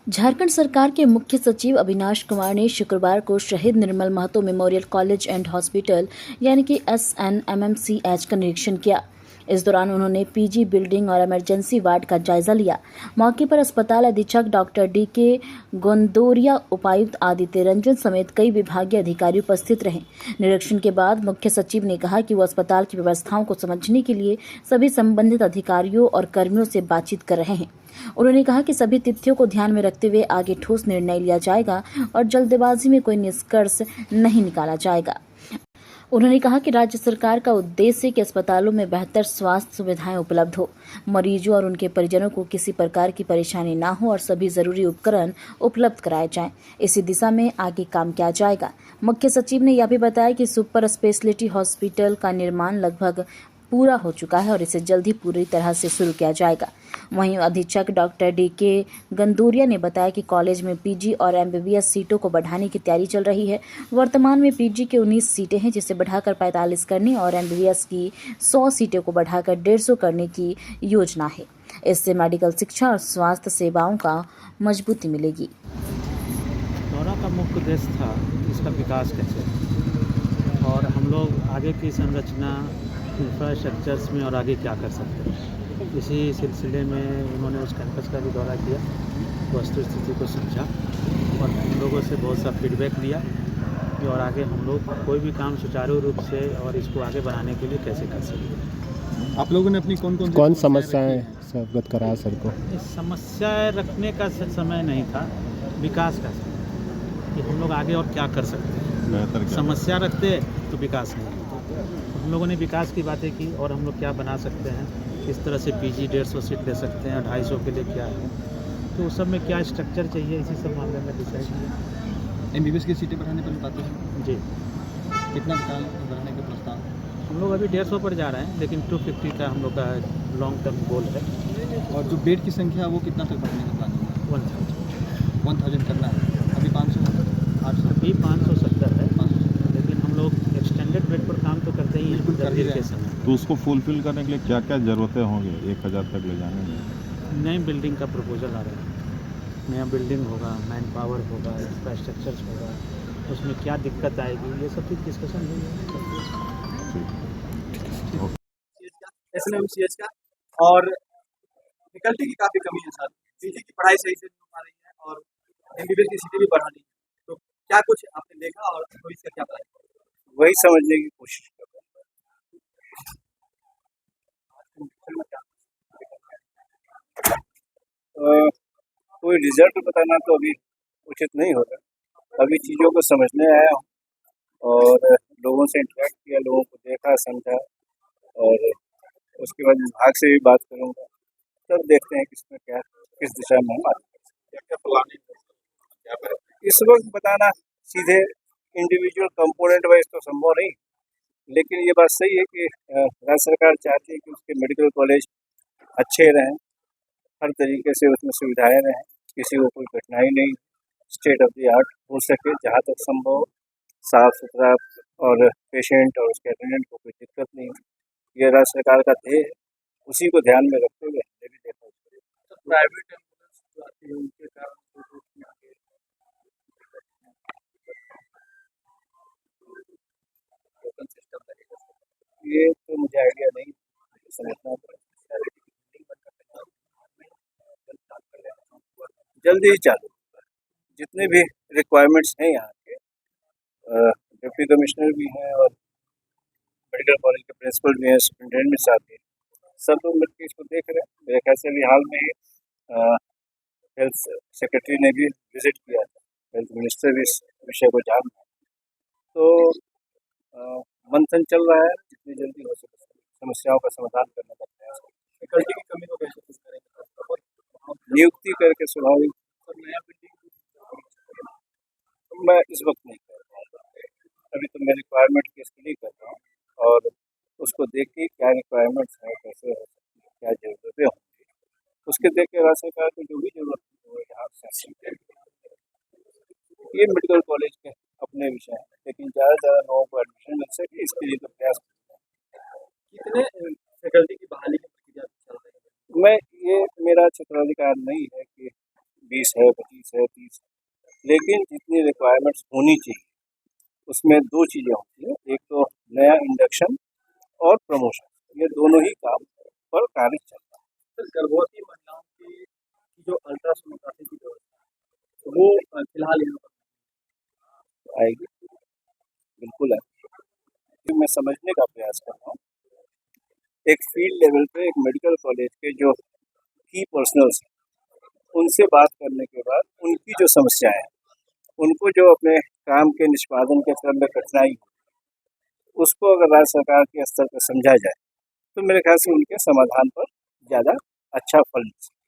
झारखंड सरकार के मुख्य सचिव अविनाश कुमार ने शुक्रवार को Shaheed Nirmal Mahto memorial college and hospital यानी कि SNMMCH का निरीक्षण किया। इस दौरान उन्होंने पीजी बिल्डिंग और इमरजेंसी वार्ड का जायजा लिया। मौके पर अस्पताल अधीक्षक डॉक्टर DK गोंदोरिया, उपायुक्त आदित्य रंजन समेत कई विभागीय अधिकारी उपस्थित रहे। निरीक्षण के बाद मुख्य सचिव ने कहा कि वो अस्पताल की व्यवस्थाओं को समझने के लिए सभी संबंधित अधिकारियों और कर्मियों से बातचीत कर रहे हैं। उन्होंने कहा कि सभी तिथियों को ध्यान में रखते हुए आगे ठोस निर्णय लिया जाएगा और जल्दबाजी में कोई निष्कर्ष नहीं निकाला जाएगा। उन्होंने कहा कि राज्य सरकार का उद्देश्य है कि अस्पतालों में बेहतर स्वास्थ्य सुविधाएं उपलब्ध हो, मरीजों और उनके परिजनों को किसी प्रकार की परेशानी न हो और सभी जरूरी उपकरण उपलब्ध कराए जाएं। इसी दिशा में आगे काम किया जाएगा। मुख्य सचिव ने यह भी बताया कि सुपर स्पेशलिटी हॉस्पिटल का निर्माण लगभग पूरा हो चुका है और इसे जल्द ही पूरी तरह से शुरू किया जाएगा। वहीं अधीक्षक डॉक्टर DK गंदूरिया ने बताया कि कॉलेज में पीजी और MBBS सीटों को बढ़ाने की तैयारी चल रही है। वर्तमान में पीजी की 19 सीटें हैं, जिसे बढ़ाकर 45 करने और MBBS की 100 सीटों को बढ़ाकर 150 करने की योजना है। इससे मेडिकल शिक्षा और स्वास्थ्य सेवाओं का मजबूती मिलेगी। दौरा का मुख्य उद्देश्य था इसका विकास कैसे और हम लोग आगे की संरचना इंफ्रास्ट्रक्चर्स में और आगे क्या कर सकते हैं। इसी सिलसिले में उन्होंने उस कैंपस का भी दौरा किया, वस्तु स्थिति को समझा और हम लोगों से बहुत सा फीडबैक लिया कि और आगे हम लोग कोई भी काम सुचारू रूप से और इसको आगे बढ़ाने के लिए कैसे कर सकते हैं। आप लोगों ने अपनी कौन समस्याएं से अवगत कराया सर को? समस्याएं रखने का समय नहीं था, विकास का समय कि हम लोग आगे और क्या कर सकते हैं। समस्या रखते तो विकास नहीं होता। हम लोगों ने विकास की बातें की और हम लोग क्या बना सकते हैं, किस तरह से पीजी 150 सीट ले सकते हैं, 250 के लिए क्या है, तो उस सब में क्या स्ट्रक्चर चाहिए, इसी सब मामले में डिसाइड किया। MBBS की सीटें बढ़ाने पर बातें हैं जी, कितना बढ़ाने का प्रस्ताव? हम लोग अभी 150 पर जा रहे हैं, लेकिन 250 का हम लोग का लॉन्ग टर्म गोल है। और जो बेड की संख्या वो कितना तक बढ़ाने का प्लान है? 1000 करना है। अभी 500 800 अभी 570 है, लेकिन हम लोग एक्सटेंडेड बेड पर काम तो करते ही हैं गर्मी के समय। तो उसको फुलफिल करने के लिए क्या क्या ज़रूरतें होंगी 1000 तक ले जाने में? नई बिल्डिंग का प्रपोजल आ रहा है, नया बिल्डिंग होगा, मैन पावर होगा, इंफ्रास्ट्रक्चर्स होगा, उसमें क्या दिक्कत आएगी, ये सब चीज़ डिस्कशन हुई है। SNMCH का और फैकल्टी की काफ़ी कमी है सर। पीजी की पढ़ाई सही से नहीं हो पा रही है और MBBS की सीटें भी बढ़ानी है। तो क्या कुछ आपने देखा और भविष्य का क्या प्लान है? वही समझने की कोशिश कर रहे हैं। कोई रिजल्ट बताना तो अभी उचित नहीं होगा। अभी चीज़ों को समझने आया हूँ और लोगों से इंटरेक्ट किया, लोगों को देखा, समझा और उसके बाद विभाग से भी बात करूँगा। तब देखते हैं किसमें क्या, किस दिशा में हम आगे। इस वक्त बताना सीधे इंडिविजुअल कंपोनेंट वाइज तो संभव नहीं, लेकिन ये बात सही है कि राज्य सरकार चाहती है कि उसके मेडिकल कॉलेज अच्छे रहें, हर तरीके से उसमें सुविधाएं रहें, किसी को कोई कठिनाई नहीं, स्टेट ऑफ द आर्ट हो सके जहाँ तक संभव, साफ सुथरा और पेशेंट और उसके अटेंडेंट को कोई दिक्कत नहीं। ये राज्य सरकार का ध्येय है, उसी को ध्यान में रखते हुए हमने भी देखा। प्राइवेट उनके कारण ये तो मुझे आइडिया नहीं समझना। जल्दी ही चालू, जितने भी रिक्वायरमेंट्स हैं यहाँ के, डिप्टी कमिश्नर भी हैं और मेडिकल कॉलेज के प्रिंसिपल भी हैं, सुप्रिंटेंडेंट भी साथ हैं, सब लोग मिलकर इसको देख रहे हैं। मेरे ख्याल से अभी हाल में ही हेल्थ सेक्रेटरी ने भी विजिट किया था, हेल्थ मिनिस्टर भी इस विषय को जान रहे हैं। तो मंथन चल रहा है, जितनी जल्दी हो सके समस्याओं का समाधान करने का प्रयास करें। फैकल्टी की कमी को कैसे दूर करेंगे? नियुक्ति करके स्वाभाविक नया बिल्डिंग मैं इस वक्त नहीं कर रहा हूँ। अभी तो मैं रिक्वायरमेंट की स्टडी कर रहा हूँ और उसको देख के क्या रिक्वायरमेंट्स हैं, कैसे हो सकती है, क्या ज़रूरतें होंगी, उसके देख के राज्य सरकार को जो भी जरूरत है वो यहाँ से। ये मेडिकल कॉलेज के अपने विषय हैं, लेकिन ज़्यादा से ज़्यादा लोगों को एडमिशन मिल सके इसके लिए तो प्रयास। कितने फैकल्टी की बहाली की प्रक्रिया चल रही है? मैं ये मेरा क्षेत्राधिकार नहीं है कि 20 है, 25 है, 30 है, लेकिन जितनी रिक्वायरमेंट्स होनी चाहिए उसमें 2 चीज़ें होती हैं, एक तो नया इंडक्शन और प्रमोशन, ये दोनों ही काम पर कार्य चल रहा है। सर गर्भवती महिलाओं की जो अल्ट्रासोनोग्राफी की व्यवस्था है वो फिलहाल यहाँ पर आएगी, बिल्कुल आएगी। मैं समझने का प्रयास कर रहा हूँ, एक फील्ड लेवल पे एक मेडिकल कॉलेज के जो की पर्सनल्स हैं उनसे बात करने के बाद उनकी जो समस्याएं हैं, उनको जो अपने काम के निष्पादन के क्रम में कठिनाई उसको अगर राज्य सरकार के स्तर पर समझा जाए तो मेरे ख्याल से उनके समाधान पर ज़्यादा अच्छा फल मिल सकता है।